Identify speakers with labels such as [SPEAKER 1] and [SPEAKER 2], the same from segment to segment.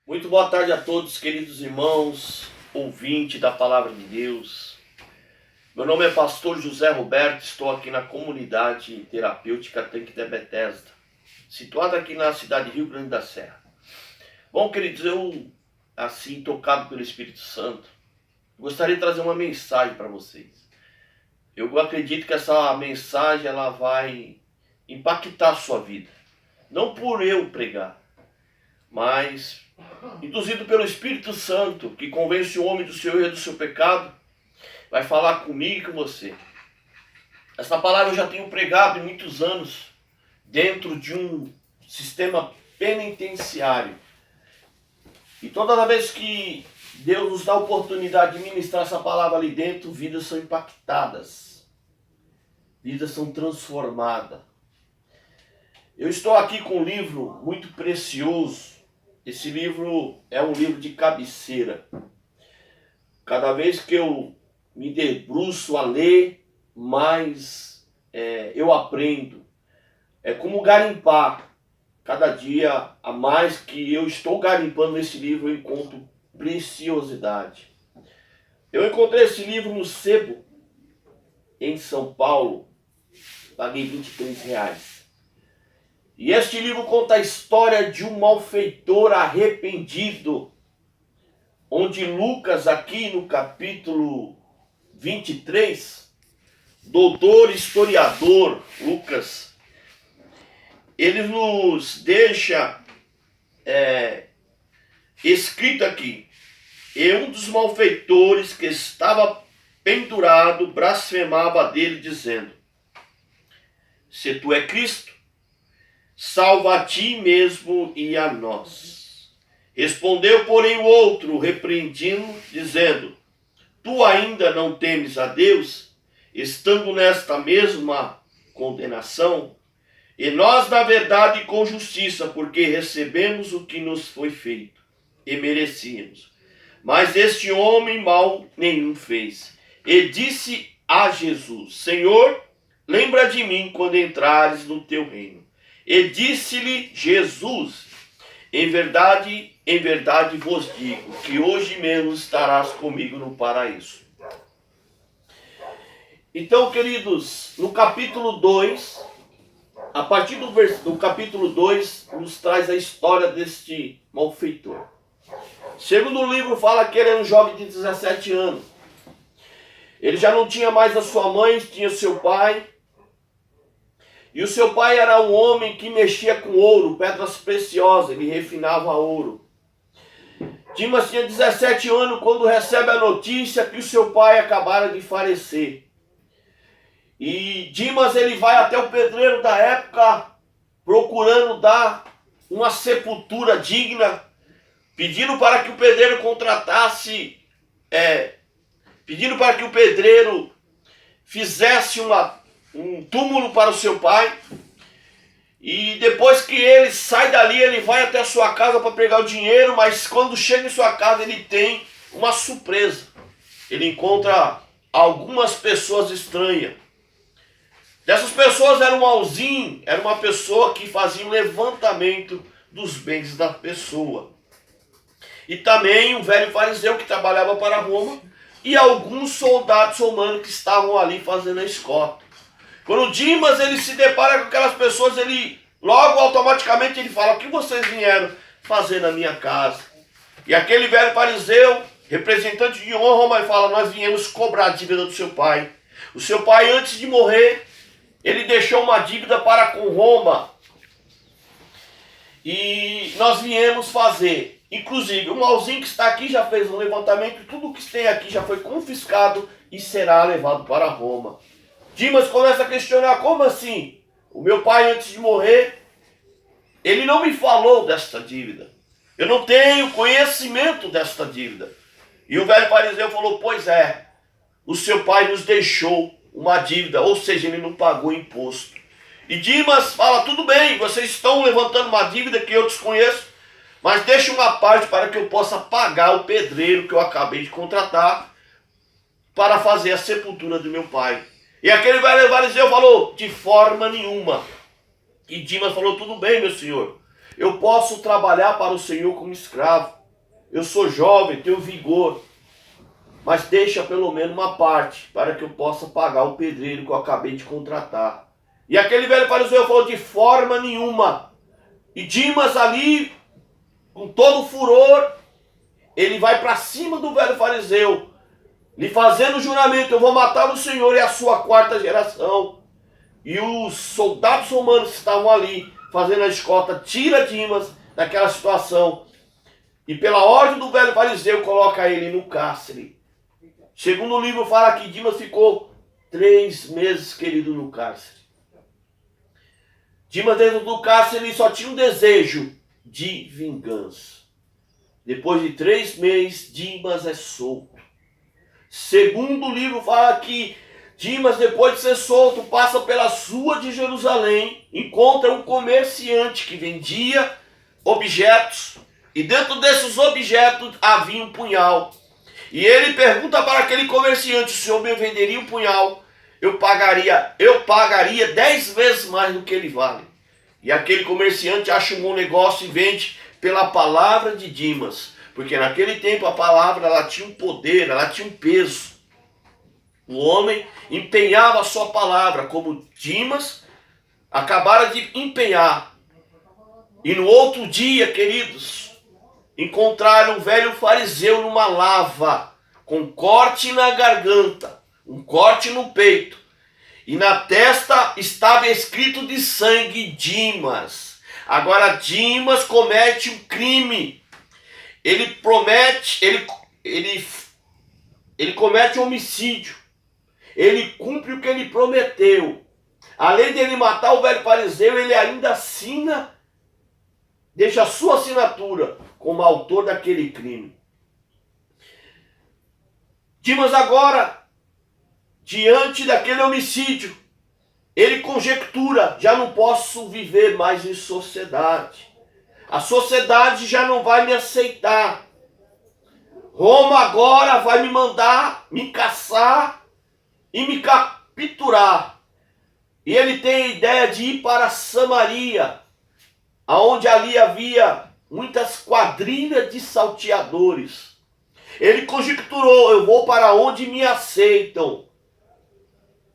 [SPEAKER 1] Muito boa tarde a todos, queridos irmãos, ouvintes da Palavra de Deus. Meu nome é Pastor José Roberto, estou aqui na comunidade terapêutica Tanque de Betesda, situada aqui na cidade de Rio Grande da Serra. Bom, queridos, eu, assim, tocado pelo Espírito Santo, gostaria de trazer uma mensagem para vocês. Eu acredito que essa mensagem ela vai impactar a sua vida. Não por eu pregar, mas induzido pelo Espírito Santo, que convence o homem do seu erro e do seu pecado, vai falar comigo e com você. Essa palavra eu já tenho pregado em muitos anos, dentro de um sistema penitenciário. E toda vez que Deus nos dá a oportunidade de ministrar essa palavra ali dentro, vidas são impactadas, vidas são transformadas. Eu estou aqui com um livro muito precioso. Esse livro é um livro de cabeceira. Cada vez que eu me debruço a ler, mais eu aprendo. É como garimpar. Cada dia a mais que eu estou garimpando nesse livro, eu encontro preciosidade. Eu encontrei esse livro no sebo, em São Paulo. Paguei R$ 23. E este livro conta a história de um malfeitor arrependido, onde Lucas, aqui no capítulo 23, doutor historiador Lucas, ele nos deixa escrito aqui: e um dos malfeitores que estava pendurado blasfemava dele, dizendo: se tu é Cristo, salva a ti mesmo e a nós. Respondeu, porém, o outro, repreendindo, dizendo: tu ainda não temes a Deus, estando nesta mesma condenação? E nós, na verdade, com justiça, porque recebemos o que nos foi feito, e merecíamos. Mas este homem mal nenhum fez. E disse a Jesus: Senhor, lembra de mim quando entrares no teu reino. E disse-lhe Jesus: em verdade vos digo, que hoje mesmo estarás comigo no paraíso. Então, queridos, no capítulo 2, a partir do capítulo 2, nos traz a história deste malfeitor. Segundo o livro, fala que ele era um jovem de 17 anos. Ele já não tinha mais a sua mãe, tinha seu pai. E o seu pai era um homem que mexia com ouro, pedras preciosas, ele refinava ouro. Dimas tinha 17 anos quando recebe a notícia que o seu pai acabara de falecer. E Dimas ele vai até o pedreiro da época procurando dar uma sepultura digna, pedindo para que o pedreiro contratasse, pedindo para que o pedreiro fizesse um túmulo para o seu pai. E depois que ele sai dali, ele vai até a sua casa para pegar o dinheiro, mas quando chega em sua casa ele tem uma surpresa. Ele encontra algumas pessoas estranhas. Dessas pessoas era um alzinho, era uma pessoa que fazia um levantamento dos bens da pessoa. E também um velho fariseu que trabalhava para Roma e alguns soldados romanos que estavam ali fazendo a escolta. Quando Dimas ele se depara com aquelas pessoas, ele logo automaticamente ele fala: o que vocês vieram fazer na minha casa? E aquele velho fariseu, representante de Roma, ele fala: nós viemos cobrar a dívida do seu pai. O seu pai, antes de morrer, ele deixou uma dívida para com Roma. E nós viemos fazer. Inclusive, o malzinho que está aqui já fez um levantamento, tudo que tem aqui já foi confiscado e será levado para Roma. Dimas começa a questionar: como assim? O meu pai, antes de morrer, ele não me falou desta dívida. Eu não tenho conhecimento desta dívida. E o velho fariseu falou: pois é, o seu pai nos deixou uma dívida, ou seja, ele não pagou imposto. E Dimas fala: tudo bem, vocês estão levantando uma dívida que eu desconheço, mas deixa uma parte para que eu possa pagar o pedreiro que eu acabei de contratar para fazer a sepultura do meu pai. E aquele velho fariseu falou: de forma nenhuma. E Dimas falou: tudo bem, meu senhor, eu posso trabalhar para o senhor como escravo. eu sou jovem, tenho vigor, mas deixa pelo menos uma parte para que eu possa pagar o pedreiro que eu acabei de contratar. E aquele velho fariseu falou: de forma nenhuma. E Dimas ali, com todo o furor, ele vai para cima do velho fariseu, lhe fazendo o juramento: eu vou matar o Senhor e a sua quarta geração. E os soldados romanos que estavam ali fazendo a escolta tira Dimas daquela situação e pela ordem do velho fariseu coloca ele no cárcere. Segundo o livro fala que Dimas ficou 3 meses, querido, no cárcere. Dimas dentro do cárcere ele só tinha um desejo de vingança. Depois de 3 meses, Dimas é solto. Segundo o livro fala que Dimas, depois de ser solto, passa pelas ruas de Jerusalém, encontra um comerciante que vendia objetos, e dentro desses objetos havia um punhal. E ele pergunta para aquele comerciante: o senhor me venderia um punhal? Eu pagaria 10 vezes mais do que ele vale. E aquele comerciante acha um bom negócio e vende pela palavra de Dimas, porque naquele tempo a palavra ela tinha um poder, ela tinha um peso. O homem empenhava a sua palavra, como Dimas acabara de empenhar. E no outro dia, queridos, encontraram um velho fariseu numa lava, com um corte na garganta, um corte no peito, e na testa estava escrito de sangue: Dimas. Agora Dimas comete um crime. Ele comete um homicídio. Ele cumpre o que ele prometeu. Além de ele matar o velho fariseu, ele ainda assina, deixa a sua assinatura como autor daquele crime. Dimas agora, diante daquele homicídio, ele conjectura: já não posso viver mais em sociedade. A sociedade já não vai me aceitar. Roma agora vai me mandar me caçar e me capturar. E ele tem a ideia de ir para Samaria, aonde ali havia muitas quadrilhas de salteadores. Ele conjecturou: eu vou para onde me aceitam.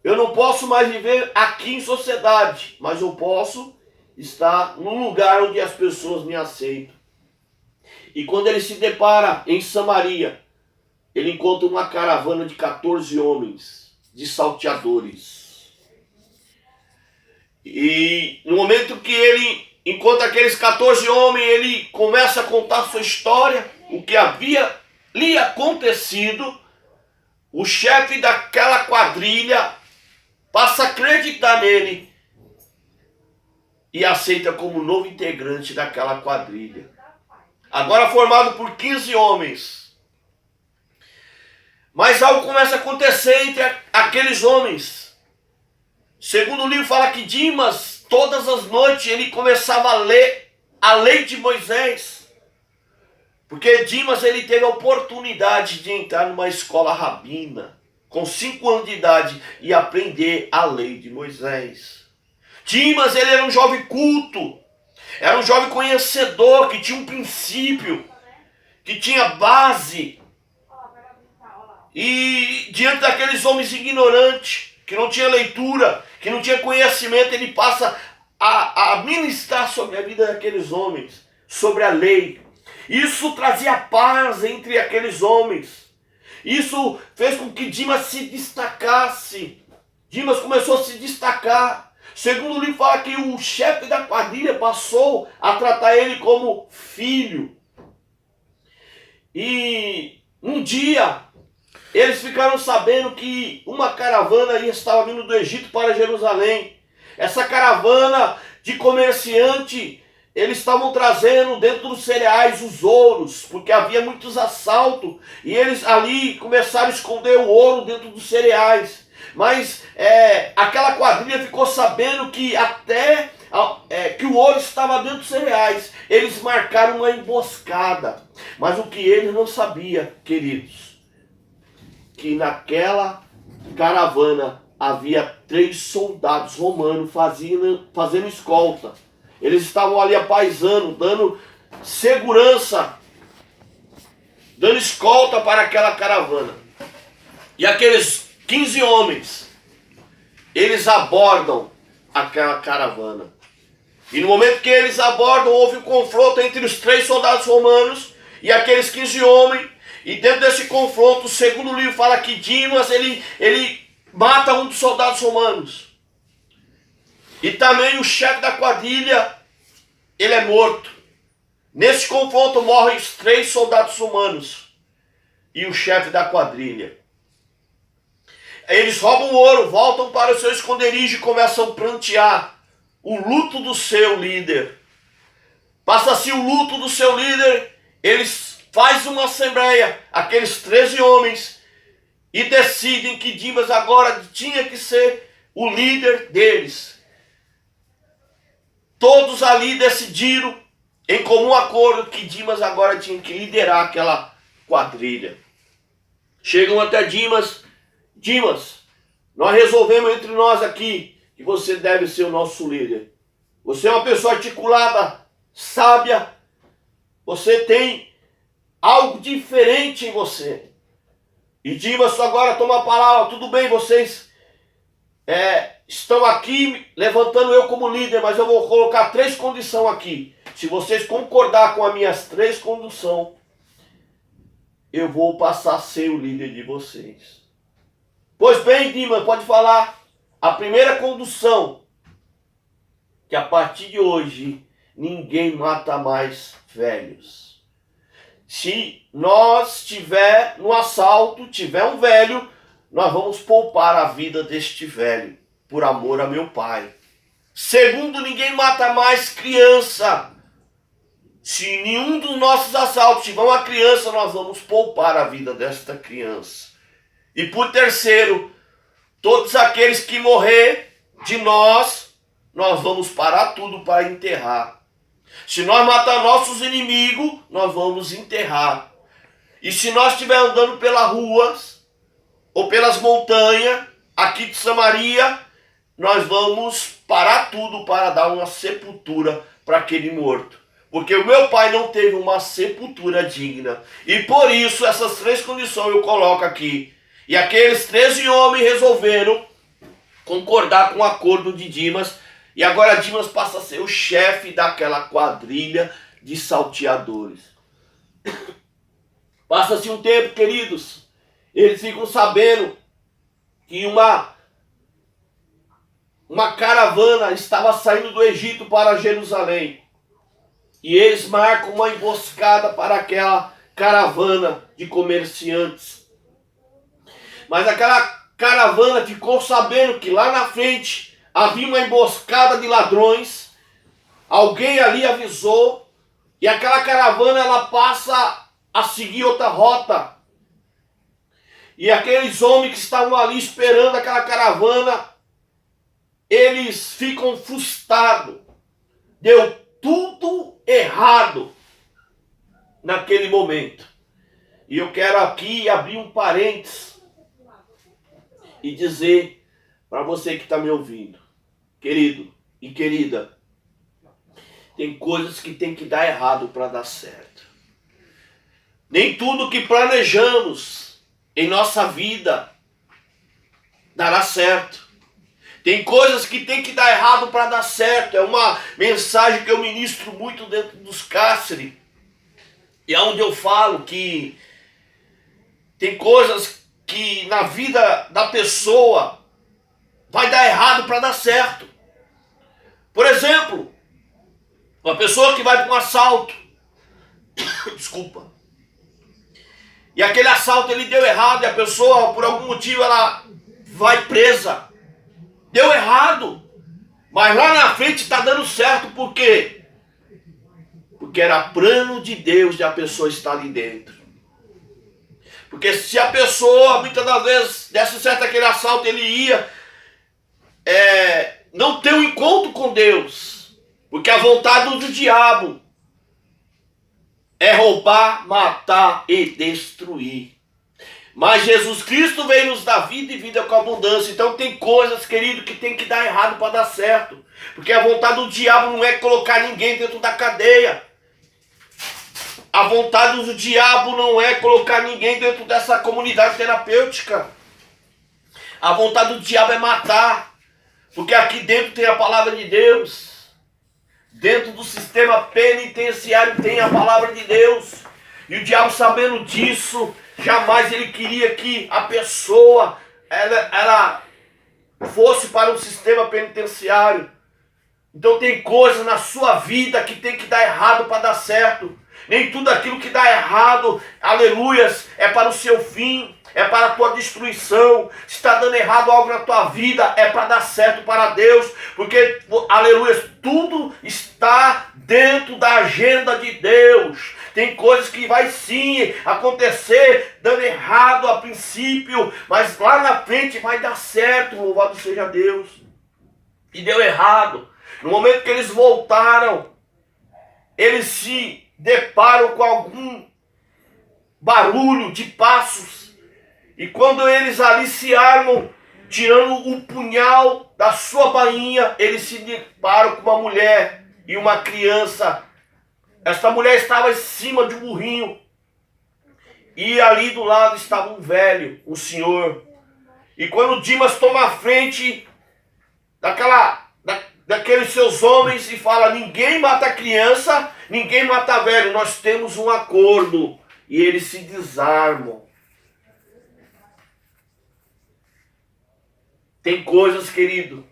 [SPEAKER 1] Eu não posso mais viver aqui em sociedade, mas eu posso estar num lugar onde as pessoas me aceitam. E quando ele se depara em Samaria, ele encontra uma caravana de 14 homens, de salteadores. E no momento que ele encontra aqueles 14 homens, ele começa a contar sua história, o que havia lhe acontecido. O chefe daquela quadrilha passa a acreditar nele e aceita como novo integrante daquela quadrilha. Agora formado por 15 homens. Mas algo começa a acontecer entre aqueles homens. Segundo o livro fala que Dimas, todas as noites, ele começava a ler a lei de Moisés. Porque Dimas, ele teve a oportunidade de entrar numa escola rabina, com 5 anos de idade, e aprender a lei de Moisés. Dimas, ele era um jovem culto, era um jovem conhecedor, que tinha um princípio, que tinha base. E diante daqueles homens ignorantes, que não tinha leitura, que não tinha conhecimento, ele passa a ministrar sobre a vida daqueles homens, sobre a lei. Isso trazia paz entre aqueles homens. Isso fez com que Dimas se destacasse. Dimas começou a se destacar. Segundo o livro fala que o chefe da quadrilha passou a tratar ele como filho. E um dia eles ficaram sabendo que uma caravana estava vindo do Egito para Jerusalém. Essa caravana de comerciante, eles estavam trazendo dentro dos cereais os ouros, porque havia muitos assaltos, e eles ali começaram a esconder o ouro dentro dos cereais. Mas aquela quadrilha ficou sabendo que que o ouro estava dentro dos cereais. Eles marcaram uma emboscada. Mas o que eles não sabiam, queridos, que naquela caravana havia 3 soldados romanos fazendo escolta. Eles estavam ali apaisando, dando segurança dando escolta para aquela caravana. E aqueles 15 homens, eles abordam aquela caravana. E no momento que eles abordam, houve um confronto entre os 3 soldados romanos e aqueles 15 homens. E dentro desse confronto, o segundo livro fala que Dimas, ele mata um dos soldados romanos. E também o chefe da quadrilha, ele é morto. Nesse confronto morrem os 3 soldados romanos e o chefe da quadrilha. Eles roubam o ouro, voltam para o seu esconderijo e começam a prantear o luto do seu líder. Passa-se o luto do seu líder, eles fazem uma assembleia, aqueles 13 homens, e decidem que Dimas agora tinha que ser o líder deles. Todos ali decidiram, em comum acordo, que Dimas agora tinha que liderar aquela quadrilha. Chegam até Dimas. Dimas, nós resolvemos entre nós aqui que você deve ser o nosso líder. Você é uma pessoa articulada, sábia. Você tem algo diferente em você. E Dimas agora toma a palavra. Tudo bem, vocês estão aqui levantando eu como líder, mas eu vou colocar 3 condições aqui. Se vocês concordar com as minhas 3 condições, eu vou passar a ser o líder de vocês. Pois bem, Dimas, pode falar. A primeira condição, que a partir de hoje, ninguém mata mais velhos. Se nós tiver no assalto, tiver um velho, nós vamos poupar a vida deste velho, por amor a meu pai. Segundo, ninguém mata mais criança. Se nenhum dos nossos assaltos tiver uma criança, nós vamos poupar a vida desta criança. E por terceiro, todos aqueles que morrer de nós vamos parar tudo para enterrar. Se nós matar nossos inimigos, nós vamos enterrar. E se nós estiver andando pelas ruas ou pelas montanhas aqui de Samaria, nós vamos parar tudo para dar uma sepultura para aquele morto. Porque o meu pai não teve uma sepultura digna. E por isso essas 3 condições eu coloco aqui. E aqueles 13 homens resolveram concordar com o acordo de Dimas. E agora Dimas passa a ser o chefe daquela quadrilha de salteadores. Passa-se um tempo, queridos. Eles ficam sabendo que uma caravana estava saindo do Egito para Jerusalém. E eles marcam uma emboscada para aquela caravana de comerciantes. Mas aquela caravana ficou sabendo que lá na frente havia uma emboscada de ladrões. Alguém ali avisou. E aquela caravana ela passa a seguir outra rota. E aqueles homens que estavam ali esperando aquela caravana, eles ficam frustrados. Deu tudo errado naquele momento. E eu quero aqui abrir um parênteses e dizer para você que está me ouvindo, querido e querida, tem coisas que tem que dar errado para dar certo. Nem tudo que planejamos em nossa vida dará certo. Tem coisas que tem que dar errado para dar certo. É uma mensagem que eu ministro muito dentro dos cárceres. E é onde eu falo que tem coisas que na vida da pessoa vai dar errado para dar certo. Por exemplo, uma pessoa que vai para um assalto. Desculpa. E aquele assalto ele deu errado e a pessoa, por algum motivo, ela vai presa. Deu errado. Mas lá na frente está dando certo. Por quê? Porque era plano de Deus de a pessoa estar ali dentro. Porque se a pessoa, muitas das vezes, desse certo aquele assalto, ele ia não ter um encontro com Deus. Porque a vontade do diabo é roubar, matar e destruir. Mas Jesus Cristo veio nos dar vida e vida com abundância. Então tem coisas, querido, que tem que dar errado para dar certo. Porque a vontade do diabo não é colocar ninguém dentro da cadeia. A vontade do diabo não é colocar ninguém dentro dessa comunidade terapêutica. A vontade do diabo é matar. Porque aqui dentro tem a palavra de Deus. Dentro do sistema penitenciário tem a palavra de Deus. E o diabo, sabendo disso, jamais ele queria que a pessoa ela fosse para o sistema penitenciário. Então tem coisas na sua vida que tem que dar errado para dar certo. Nem tudo aquilo que dá errado, aleluias, é para o seu fim, é para a tua destruição. Se está dando errado algo na tua vida, é para dar certo para Deus, porque, aleluias, tudo está dentro da agenda de Deus. Tem coisas que vai sim acontecer dando errado a princípio, mas lá na frente vai dar certo, louvado seja Deus. E deu errado. No momento que eles voltaram, eles se deparam com algum barulho de passos. E quando eles ali se armam, tirando o punhal da sua bainha, eles se deparam com uma mulher e uma criança. Esta mulher estava em cima de um burrinho. E ali do lado estava um velho, um senhor. E quando Dimas toma a frente daqueles seus homens e fala: ninguém mata criança, ninguém mata velho, nós temos um acordo. E eles se desarmam. Tem coisas, querido,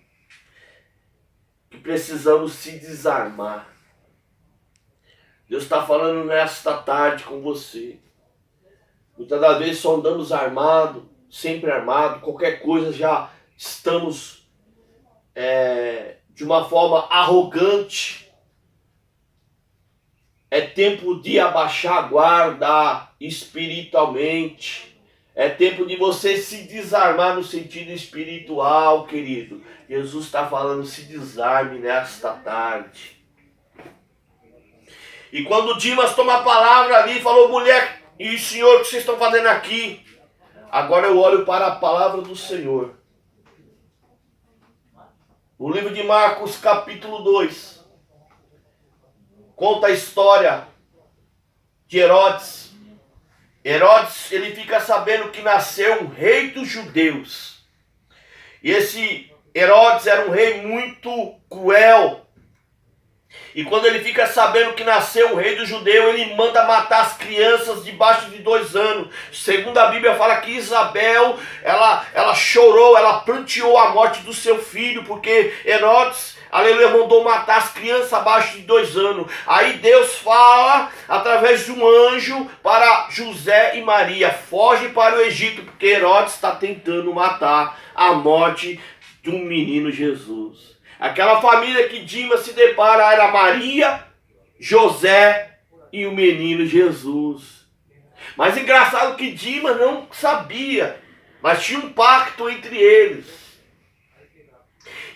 [SPEAKER 1] que precisamos se desarmar. Deus está falando nesta tarde com você. Muitas das vezes só andamos armados, sempre armados, qualquer coisa já estamos de uma forma arrogante. É tempo de abaixar a guarda espiritualmente. É tempo de você se desarmar no sentido espiritual, querido. Jesus está falando: se desarme nesta tarde. E quando Dimas toma a palavra ali, falou: mulher e senhor, o que vocês estão fazendo aqui? Agora eu olho para a palavra do Senhor. No livro de Marcos, capítulo 2, conta a história de Herodes. Herodes, ele fica sabendo que nasceu um rei dos judeus. E esse Herodes era um rei muito cruel. E quando ele fica sabendo que nasceu um rei do judeu, ele manda matar as crianças debaixo de 2 anos. Segundo a Bíblia fala que Isabel, ela chorou, ela pranteou a morte do seu filho, porque Herodes, aleluia, mandou matar as crianças abaixo de 2 anos. Aí Deus fala, através de um anjo, para José e Maria: foge para o Egito, porque Herodes está tentando matar a morte de um menino Jesus. Aquela família que Dimas se depara era Maria, José e o menino Jesus. Mas engraçado que Dimas não sabia, mas tinha um pacto entre eles.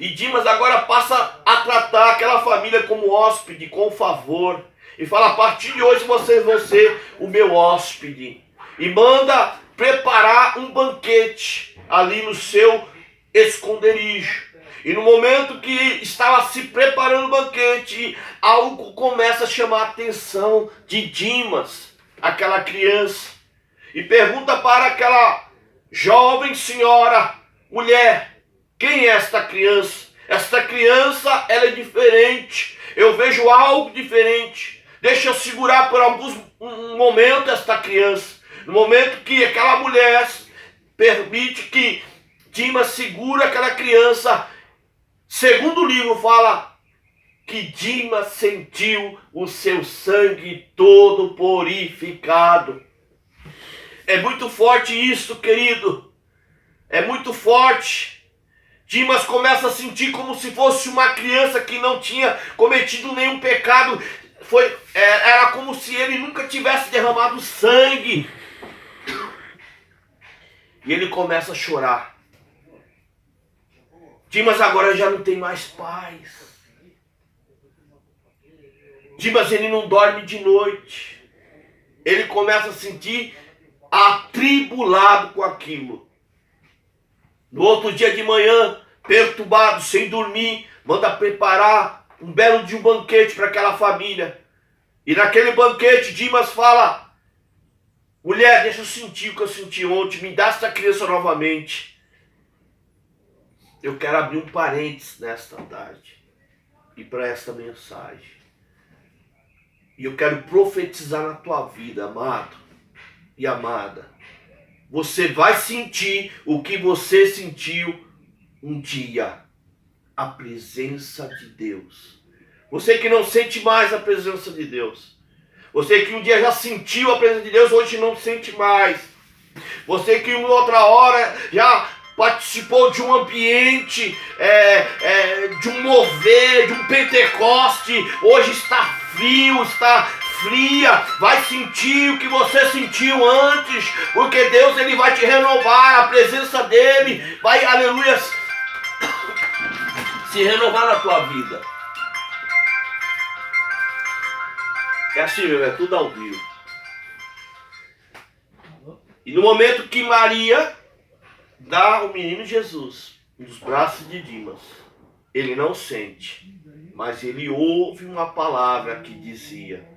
[SPEAKER 1] E Dimas agora passa a tratar aquela família como hóspede, com favor. E fala: a partir de hoje vocês vão ser o meu hóspede. E manda preparar um banquete ali no seu esconderijo. E no momento que estava se preparando o banquete, algo começa a chamar a atenção de Dimas, aquela criança. E pergunta para aquela jovem senhora: mulher, quem é esta criança? Esta criança, ela é diferente. Eu vejo algo diferente. Deixa eu segurar por um momento esta criança. No momento que aquela mulher permite que Dimas segura aquela criança, segundo o livro fala que Dimas sentiu o seu sangue todo purificado. É muito forte isso, querido. É muito forte. Dimas começa a sentir como se fosse uma criança que não tinha cometido nenhum pecado. Era como se ele nunca tivesse derramado sangue. E ele começa a chorar. Dimas agora já não tem mais paz. Dimas, ele não dorme de noite. Ele começa a sentir atribulado com aquilo. No outro dia de manhã, perturbado, sem dormir, manda preparar um belo de um banquete para aquela família. E naquele banquete, Dimas fala: mulher, deixa eu sentir o que eu senti ontem, me dá essa criança novamente. Eu quero abrir um parênteses nesta tarde e para esta mensagem. E eu quero profetizar na tua vida, amado e amada. Você vai sentir o que você sentiu um dia. A presença de Deus. Você que não sente mais a presença de Deus. Você que um dia já sentiu a presença de Deus, hoje não sente mais. Você que uma outra hora já participou de um ambiente, de um mover, de um Pentecoste, hoje está frio, está fria, vai sentir o que você sentiu antes, porque Deus ele vai te renovar, a presença dele vai, aleluia, se renovar na tua vida. É assim, meu, é tudo ao vivo. E no momento que Maria dá o menino Jesus nos braços de Dimas, ele não sente, mas ele ouve uma palavra que dizia: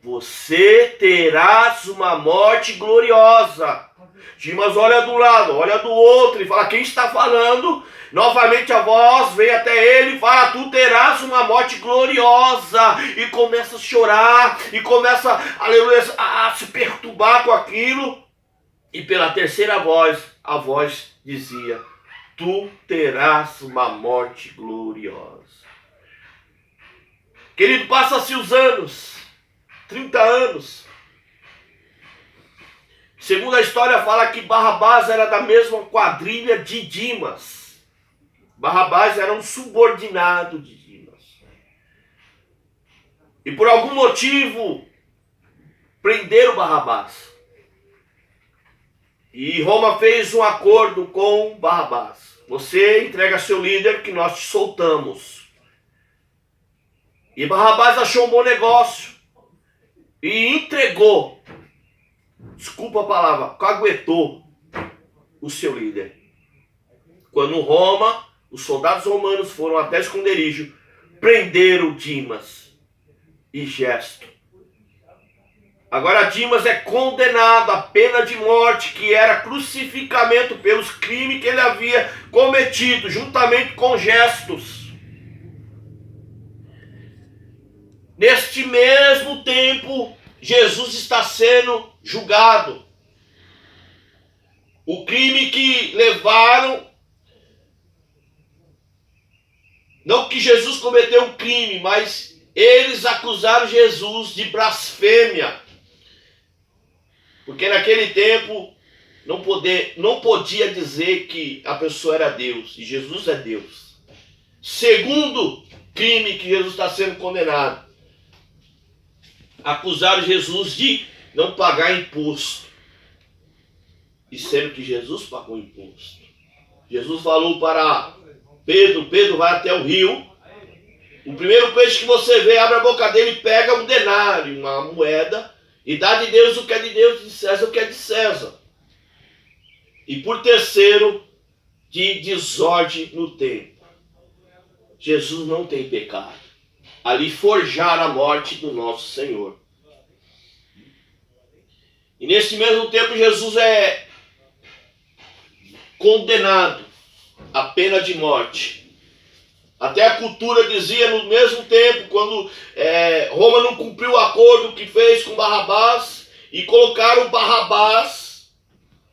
[SPEAKER 1] você terás uma morte gloriosa. Dimas olha de um lado, olha do outro e fala: quem está falando? Novamente a voz vem até ele e fala: tu terás uma morte gloriosa. E começa a chorar e começa, aleluia, a se perturbar com aquilo. E pela terceira voz, a voz dizia: tu terás uma morte gloriosa. Querido, passa-se os anos, 30 anos. Segundo a história fala que Barrabás era da mesma quadrilha de Dimas. Barrabás era um subordinado de Dimas. E por algum motivo prenderam Barrabás. E Roma fez um acordo com Barrabás. Você entrega seu líder que nós te soltamos. E Barrabás achou um bom negócio. E entregou, desculpa a palavra, caguetou o seu líder. Quando Roma, os soldados romanos foram até o esconderijo, prenderam Dimas e Gesto. Agora Dimas é condenado à pena de morte, que era crucificamento pelos crimes que ele havia cometido, juntamente com Gestos. Neste mesmo tempo, Jesus está sendo julgado. O crime que levaram, não que Jesus cometeu um crime, mas eles acusaram Jesus de blasfêmia. Porque naquele tempo não podia dizer que a pessoa era Deus, e Jesus é Deus. Segundo crime que Jesus está sendo condenado, acusaram Jesus de não pagar imposto. E sendo que Jesus pagou imposto. Jesus falou para Pedro: Pedro, vai até o rio. O primeiro peixe que você vê, abre a boca dele e pega um denário, uma moeda, e dá de Deus o que é de Deus, de César o que é de César. E por terceiro, de desordem no templo. Jesus não tem pecado. Ali forjaram a morte do nosso Senhor. E nesse mesmo tempo Jesus é condenado à pena de morte. Até a cultura dizia no mesmo tempo, quando Roma não cumpriu o acordo que fez com Barrabás, e colocaram Barrabás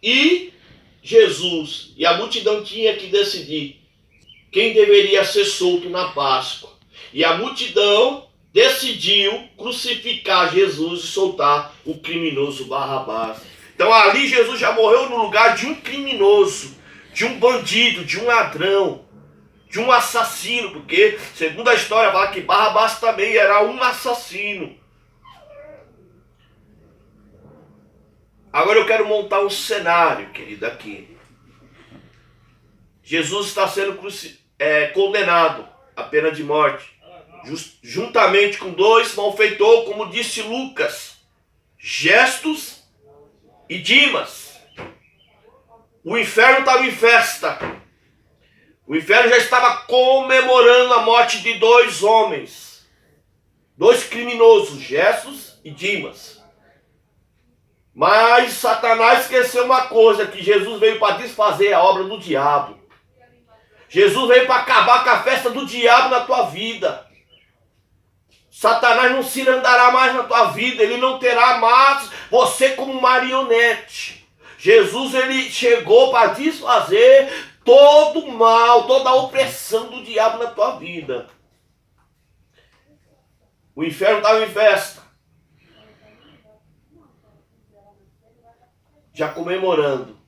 [SPEAKER 1] e Jesus. E a multidão tinha que decidir quem deveria ser solto na Páscoa. E a multidão decidiu crucificar Jesus e soltar o criminoso Barrabás. Então ali Jesus já morreu no lugar de um criminoso, de um bandido, de um ladrão, de um assassino, porque segundo a história fala que Barrabás também era um assassino. Agora eu quero montar um cenário, querido, aqui. Jesus está sendo condenado à pena de morte, juntamente com dois malfeitores, como disse Lucas, Gestos e Dimas. O inferno estava em festa. O inferno já estava comemorando a morte de dois homens. Dois criminosos, Gestos e Dimas. Mas Satanás esqueceu uma coisa, que Jesus veio para desfazer a obra do diabo. Jesus veio para acabar com a festa do diabo na tua vida. Satanás não se andará mais na tua vida, ele não terá mais você como marionete. Jesus, ele chegou para desfazer todo o mal, toda a opressão do diabo na tua vida. O inferno estava em festa, já comemorando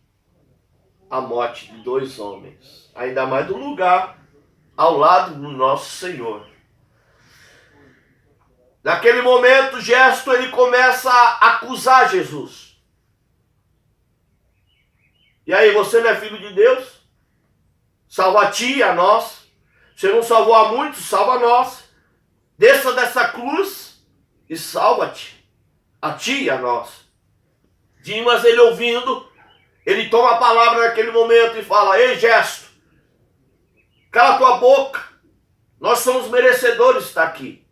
[SPEAKER 1] a morte de dois homens, ainda mais do lugar ao lado do nosso Senhor. Naquele momento, Gesto, ele começa a acusar Jesus. E aí, você não é filho de Deus? Salva a ti e a nós. Você não salvou a muitos, salva a nós. Desça dessa cruz e salva-te, a ti e a nós. Dimas, ele ouvindo, ele toma a palavra naquele momento e fala: ei, Gesto, cala tua boca. Nós somos merecedores de estar aqui.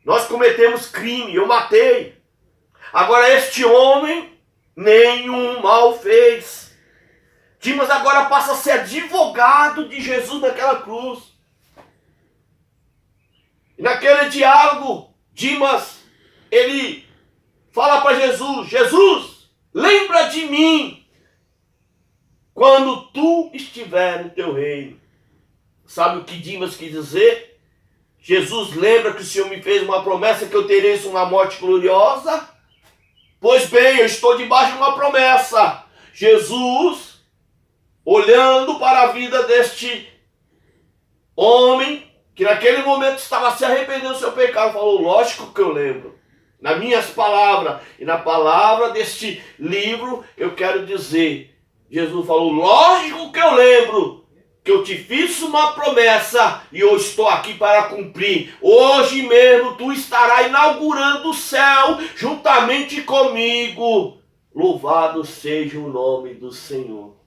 [SPEAKER 1] Nós cometemos crime, eu matei. Agora este homem nenhum mal fez. Dimas agora passa a ser advogado de Jesus naquela cruz. E naquele diálogo, Dimas, ele fala para Jesus: Jesus, lembra de mim quando tu estiver no teu reino. Sabe o que Dimas quis dizer? Jesus, lembra que o Senhor me fez uma promessa que eu terei uma morte gloriosa? Pois bem, eu estou debaixo de uma promessa. Jesus, olhando para a vida deste homem, que naquele momento estava se arrependendo do seu pecado, falou: lógico que eu lembro. Nas minhas palavras e na palavra deste livro, eu quero dizer, Jesus falou: lógico que eu lembro, que eu te fiz uma promessa e eu estou aqui para cumprir. Hoje mesmo tu estarás inaugurando o céu juntamente comigo. Louvado seja o nome do Senhor.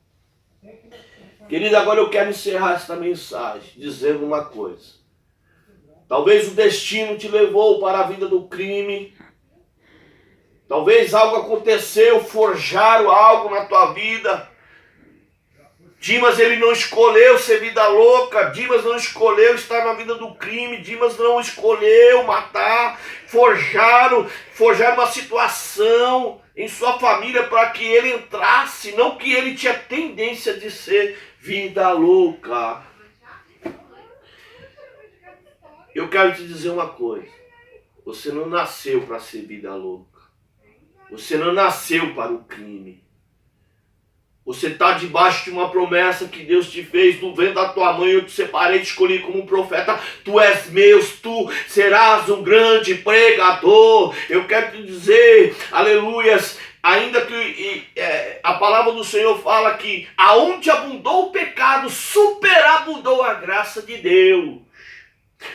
[SPEAKER 1] Querido, agora eu quero encerrar esta mensagem dizendo uma coisa. Talvez o destino te levou para a vida do crime. Talvez algo aconteceu, forjaram algo na tua vida. Dimas, ele não escolheu ser vida louca. Dimas não escolheu estar na vida do crime. Dimas não escolheu matar. Forjaram uma situação em sua família para que ele entrasse. Não que ele tinha tendência de ser vida louca. Eu quero te dizer uma coisa. Você não nasceu para ser vida louca. Você não nasceu para o crime. Você está debaixo de uma promessa que Deus te fez. No ventre da tua mãe eu te separei, te escolhi como um profeta. Tu és meu, tu serás um grande pregador. Eu quero te dizer, aleluias, ainda que a palavra do Senhor fala que aonde abundou o pecado, superabundou a graça de Deus.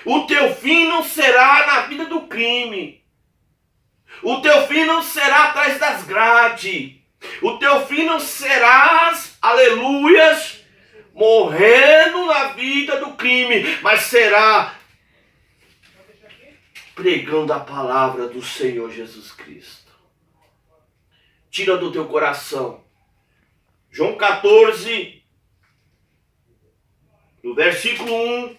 [SPEAKER 1] O teu fim não será na vida do crime. O teu fim não será atrás das grades. O teu fim não serás, aleluias, morrendo na vida do crime, mas será pregando a palavra do Senhor Jesus Cristo. Tira do teu coração. João 14, no versículo 1.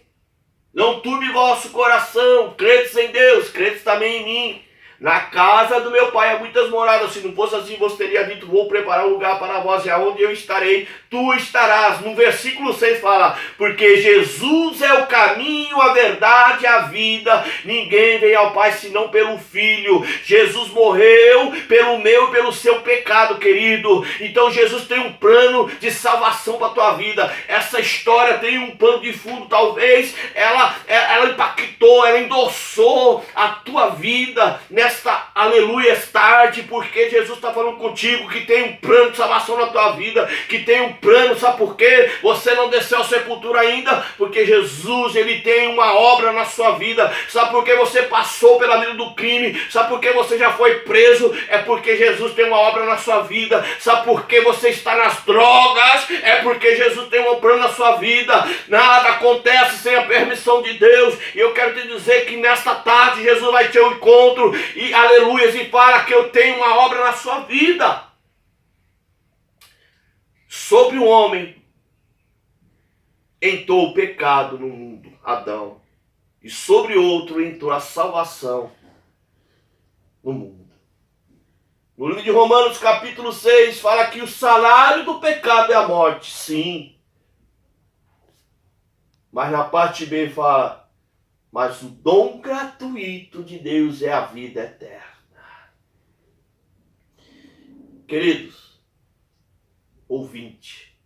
[SPEAKER 1] Não turbe vosso coração, credes em Deus, credes também em mim. Na casa do meu pai há muitas moradas. Se não fosse assim, você teria dito: vou preparar um lugar para vós, e aonde eu estarei, tu estarás. No versículo 6 fala: porque Jesus é o caminho, a verdade e a vida. Ninguém vem ao Pai senão pelo Filho. Jesus morreu pelo meu e pelo seu pecado, querido. Então Jesus tem um plano de salvação para a tua vida. Essa história tem um pano de fundo. Talvez ela impactou, ela endossou a tua vida nessa nesta aleluia tarde, porque Jesus está falando contigo que tem um plano de salvação na tua vida, que tem um plano, sabe por quê? Você não desceu à sepultura ainda, porque Jesus, ele tem uma obra na sua vida. Sabe por que você passou pela vida do crime? Sabe por que você já foi preso? É porque Jesus tem uma obra na sua vida. Sabe por que você está nas drogas? É porque Jesus tem um plano na sua vida. Nada acontece sem a permissão de Deus. E eu quero te dizer que nesta tarde Jesus vai ter um encontro e aleluias, e fala que eu tenho uma obra na sua vida. Sobre o homem entrou o pecado no mundo, Adão, e sobre outro entrou a salvação no mundo. No livro de Romanos capítulo 6 fala que o salário do pecado é a morte, sim. Mas na parte B fala, mas o dom gratuito de Deus é a vida eterna. Queridos, ouvinte,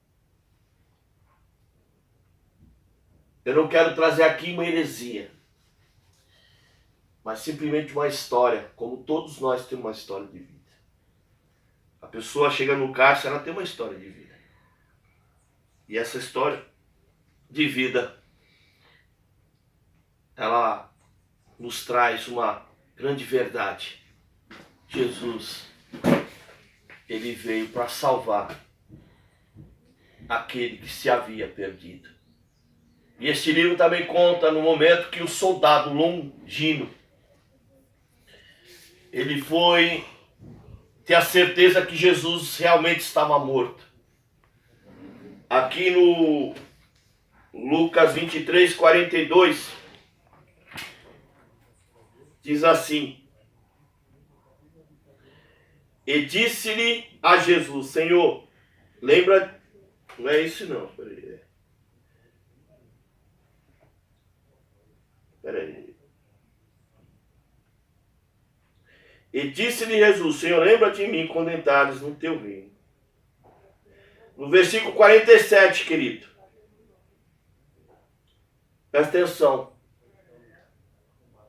[SPEAKER 1] eu não quero trazer aqui uma heresia, mas simplesmente uma história, como todos nós temos uma história de vida. A pessoa chega no cárcere, ela tem uma história de vida. E essa história de vida, ela nos traz uma grande verdade. Jesus, ele veio para salvar aquele que se havia perdido. E este livro também conta no momento que o soldado Longino, ele foi ter a certeza que Jesus realmente estava morto. Aqui no Lucas 23, 42, diz assim: e disse-lhe a Jesus, Senhor, lembra, não é isso não, peraí. E disse-lhe Jesus, Senhor, lembra de mim quando entrares no teu reino. No versículo 47, querido, presta atenção.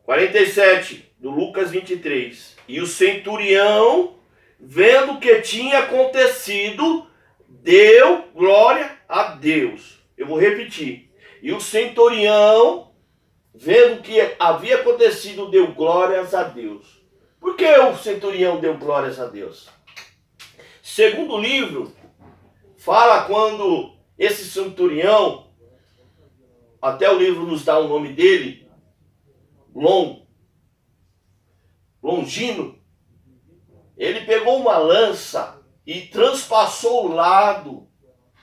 [SPEAKER 1] 47, do Lucas 23. E o centurião, vendo o que tinha acontecido, deu glória a Deus. Eu vou repetir. E o centurião, vendo o que havia acontecido, deu glórias a Deus. Por que o centurião deu glórias a Deus? Segundo o livro, fala quando esse centurião, até o livro nos dá o nome dele, Longino, ele pegou uma lança e transpassou o lado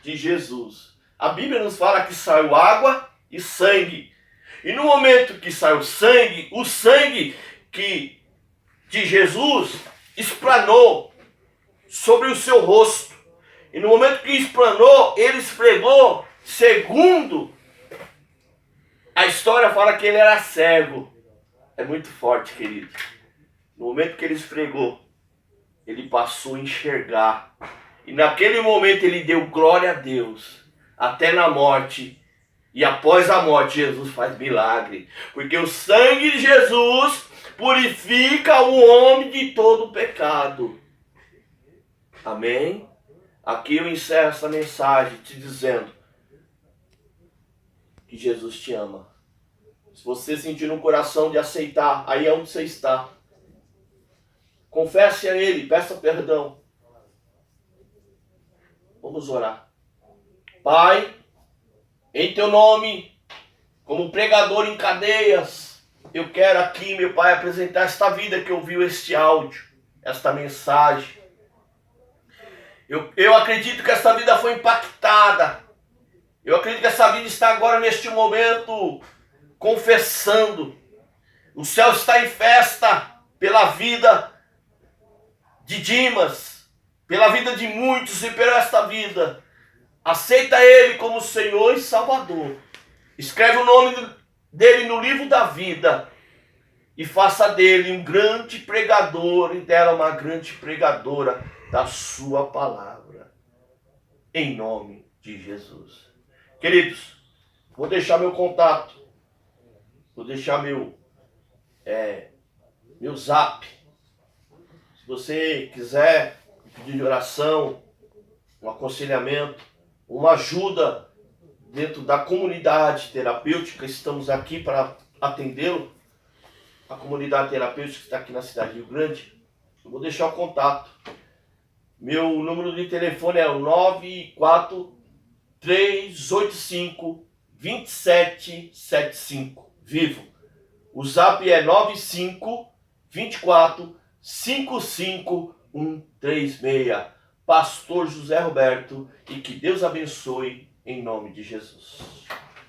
[SPEAKER 1] de Jesus. A Bíblia nos fala que saiu água e sangue. E no momento que saiu o sangue de Jesus esplanou sobre o seu rosto. E no momento que esplanou, ele esfregou, segundo a história fala que ele era cego. É muito forte, querido. No momento que ele esfregou, ele passou a enxergar. E naquele momento ele deu glória a Deus. Até na morte. E após a morte, Jesus faz milagre. Porque o sangue de Jesus purifica o homem de todo o pecado. Amém? Aqui eu encerro essa mensagem te dizendo que Jesus te ama. Se você sentir no coração de aceitar, aí é onde você está. Confesse a Ele, peça perdão. Vamos orar. Pai, em Teu nome, como pregador em cadeias, eu quero aqui, meu Pai, apresentar esta vida que ouviu este áudio, esta mensagem. Eu acredito que essa vida foi impactada. Eu acredito que essa vida está agora, neste momento, confessando. O céu está em festa pela vida de Dimas, pela vida de muitos e por esta vida. Aceita Ele como Senhor e Salvador. Escreve o nome dele no livro da vida e faça dele um grande pregador e dela uma grande pregadora da sua palavra. Em nome de Jesus. Queridos, vou deixar meu contato. Vou deixar meu zap. você quiser pedir de oração, um aconselhamento, uma ajuda dentro da comunidade terapêutica, estamos aqui para atendê-lo. A comunidade terapêutica que está aqui na cidade de Rio Grande. Eu vou deixar o contato. Meu número de telefone é o 94385-2775. Vivo. O zap é 95-24-55-136. Pastor José Roberto, e que Deus abençoe em nome de Jesus.